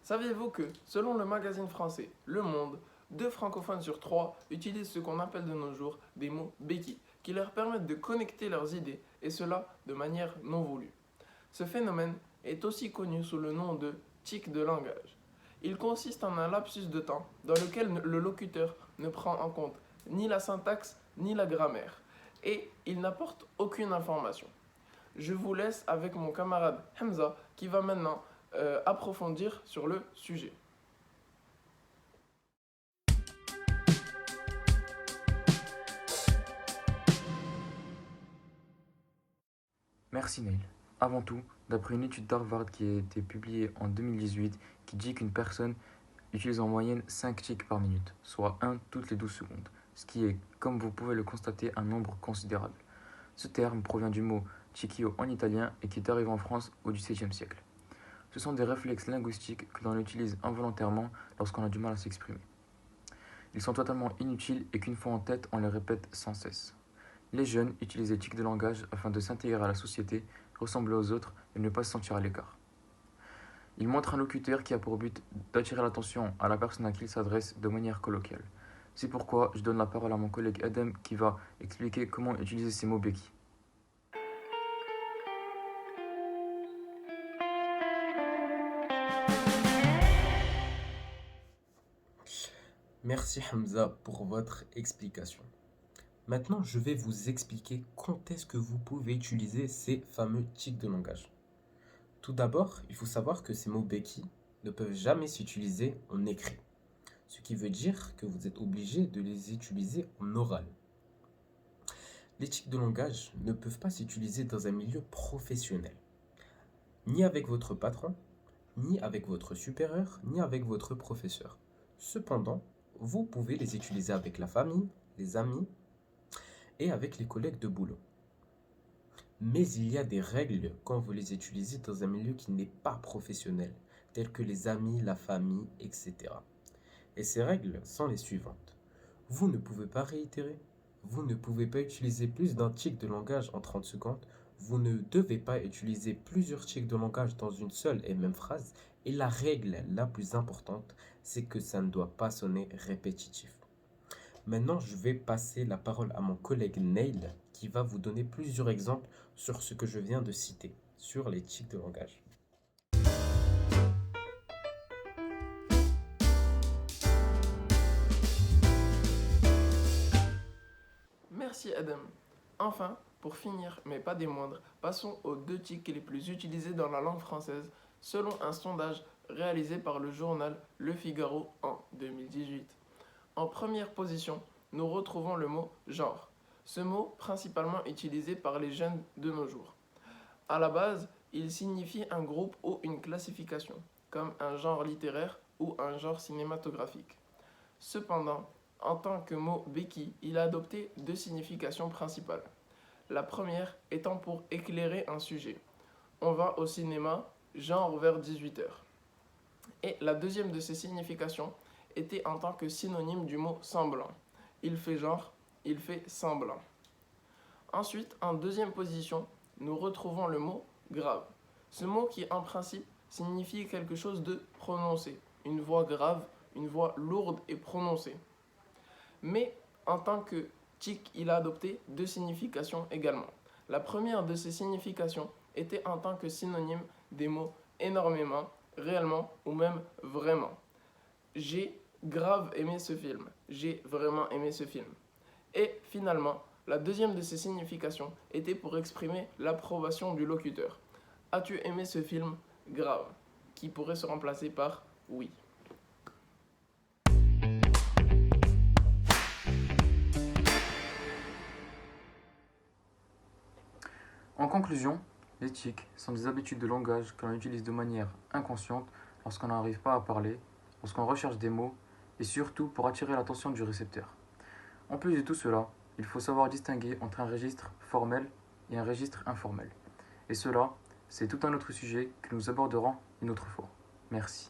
Saviez-vous que, selon le magazine français Le Monde, 2 francophones sur 3 utilisent ce qu'on appelle de nos jours des mots béquilles, qui leur permettent de connecter leurs idées, et cela de manière non voulue. Ce phénomène est aussi connu sous le nom de tic de langage. Il consiste en un lapsus de temps dans lequel le locuteur ne prend en compte ni la syntaxe ni la grammaire, et il n'apporte aucune information. Je vous laisse avec mon camarade Hamza qui va maintenant approfondir sur le sujet. Merci Neil. Avant tout, d'après une étude d'Harvard qui a été publiée en 2018 qui dit qu'une personne utilise en moyenne 5 tics par minute, soit 1 toutes les 12 secondes, ce qui est, comme vous pouvez le constater, un nombre considérable. Ce terme provient du mot ticchio en italien et qui est arrivé en France au XVIIe siècle. Ce sont des réflexes linguistiques que l'on utilise involontairement lorsqu'on a du mal à s'exprimer. Ils sont totalement inutiles et qu'une fois en tête, on les répète sans cesse. Les jeunes utilisent les tics de langage afin de s'intégrer à la société, ressembler aux autres et ne pas se sentir à l'écart. Ils montrent un locuteur qui a pour but d'attirer l'attention à la personne à qui il s'adresse de manière colloquiale. C'est pourquoi je donne la parole à mon collègue Adam qui va expliquer comment utiliser ces mots béquilles. Merci Hamza pour votre explication. Maintenant, je vais vous expliquer quand est-ce que vous pouvez utiliser ces fameux tics de langage. Tout d'abord, il faut savoir que ces mots béquilles ne peuvent jamais s'utiliser en écrit, ce qui veut dire que vous êtes obligé de les utiliser en oral. Les tics de langage ne peuvent pas s'utiliser dans un milieu professionnel, ni avec votre patron, ni avec votre supérieur, ni avec votre professeur. Cependant, vous pouvez les utiliser avec la famille, les amis et avec les collègues de boulot. Mais il y a des règles quand vous les utilisez dans un milieu qui n'est pas professionnel, tels que les amis, la famille, etc. Et ces règles sont les suivantes. Vous ne pouvez pas réitérer, vous ne pouvez pas utiliser plus d'un tic de langage en 30 secondes, vous ne devez pas utiliser plusieurs tics de langage dans une seule et même phrase, et la règle la plus importante, c'est que ça ne doit pas sonner répétitif. Maintenant, je vais passer la parole à mon collègue Neil qui va vous donner plusieurs exemples sur ce que je viens de citer, sur les tics de langage. Merci Adam. Enfin, pour finir, mais pas des moindres, passons aux 2 tics les plus utilisés dans la langue française selon un sondage réalisé par le journal Le Figaro en 2018. En première position, nous retrouvons le mot genre. Ce mot principalement utilisé par les jeunes de nos jours. À la base, il signifie un groupe ou une classification, comme un genre littéraire ou un genre cinématographique. Cependant, en tant que mot béquille, il a adopté 2 significations principales. La première étant pour éclairer un sujet. On va au cinéma, genre vers 18 heures. Et la deuxième de ces significations était en tant que synonyme du mot semblant. Il fait genre, il fait semblant. Ensuite, en deuxième position, nous retrouvons le mot grave. Ce mot qui en principe signifie quelque chose de prononcé, une voix grave, une voix lourde et prononcée. Mais en tant que tic, il a adopté 2 significations également. La première de ces significations était en tant que synonyme des mots énormément, réellement ou même vraiment. J'ai grave aimé ce film. J'ai vraiment aimé ce film. Et finalement, la deuxième de ces significations était pour exprimer l'approbation du locuteur. As-tu aimé ce film? Grave, qui pourrait se remplacer par oui. En conclusion, les tics sont des habitudes de langage que l'on utilise de manière inconsciente lorsqu'on n'arrive pas à parler, lorsqu'on recherche des mots et surtout pour attirer l'attention du récepteur. En plus de tout cela, il faut savoir distinguer entre un registre formel et un registre informel. Et cela, c'est tout un autre sujet que nous aborderons une autre fois. Merci.